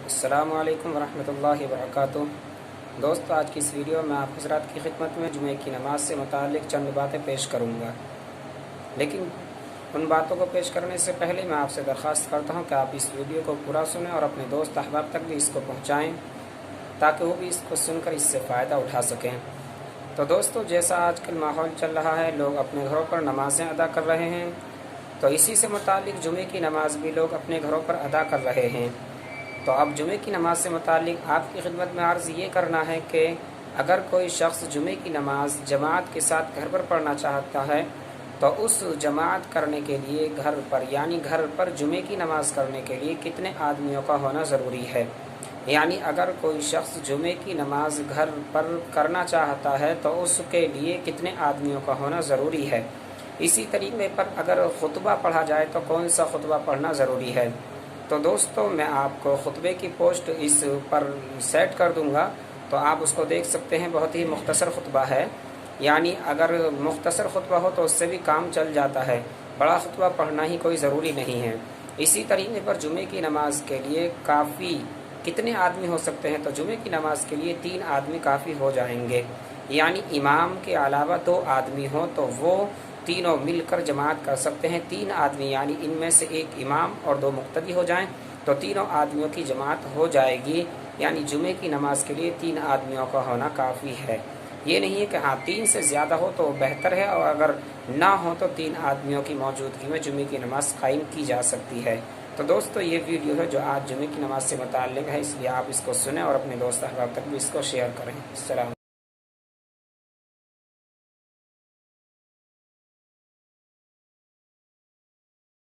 السلام علیکم ورحمۃ اللہ وبرکاتہ۔ دوستو، آج کی اس ویڈیو میں آپ حضرات کی خدمت میں جمعہ کی نماز سے متعلق چند باتیں پیش کروں گا، لیکن ان باتوں کو پیش کرنے سے پہلے میں آپ سے درخواست کرتا ہوں کہ آپ اس ویڈیو کو پورا سنیں اور اپنے دوست احباب تک بھی اس کو پہنچائیں تاکہ وہ بھی اس کو سن کر اس سے فائدہ اٹھا سکیں۔ تو دوستو، جیسا آج کل ماحول چل رہا ہے، لوگ اپنے گھروں پر نمازیں ادا کر رہے ہیں، تو اسی سے متعلق جمعے کی نماز بھی لوگ اپنے گھروں پر ادا کر رہے ہیں۔ تو اب جمعے کی نماز سے متعلق آپ کی خدمت میں عرض یہ کرنا ہے کہ اگر کوئی شخص جمعے کی نماز جماعت کے ساتھ گھر پر پڑھنا چاہتا ہے تو اس جماعت کرنے کے لیے گھر پر جمعے کی نماز کرنے کے لیے کتنے آدمیوں کا ہونا ضروری ہے۔ یعنی اگر کوئی شخص جمعے کی نماز گھر پر کرنا چاہتا ہے تو اس کے لیے کتنے آدمیوں کا ہونا ضروری ہے۔ اسی طریقے پر اگر خطبہ پڑھا جائے تو کون سا خطبہ پڑھنا ضروری ہے۔ تو دوستو، میں آپ کو خطبے کی پوسٹ اس پر سیٹ کر دوں گا، تو آپ اس کو دیکھ سکتے ہیں۔ بہت ہی مختصر خطبہ ہے، یعنی اگر مختصر خطبہ ہو تو اس سے بھی کام چل جاتا ہے، بڑا خطبہ پڑھنا ہی کوئی ضروری نہیں ہے۔ اسی طریقے پر جمعے کی نماز کے لیے کافی کتنے آدمی ہو سکتے ہیں، تو جمعے کی نماز کے لیے 3 آدمی کافی ہو جائیں گے۔ یعنی امام کے علاوہ 2 آدمی ہوں تو وہ تینوں مل کر جماعت کر سکتے ہیں۔ 3 آدمی یعنی ان میں سے ایک امام اور 2 مقتدی ہو جائیں تو تینوں آدمیوں کی جماعت ہو جائے گی۔ یعنی جمعے کی نماز کے لیے 3 آدمیوں کا ہونا کافی ہے۔ یہ نہیں ہے کہ 3 سے زیادہ ہو تو بہتر ہے، اور اگر نہ ہو تو 3 آدمیوں کی موجودگی میں جمعے کی نماز قائم کی جا سکتی ہے۔ تو دوستو، یہ ویڈیو ہے جو آج جمعے کی نماز سے متعلق ہے، اس لیے آپ اس کو سنیں اور اپنے دوست احباب تک بھی اس کو شیئر کریں۔ السلام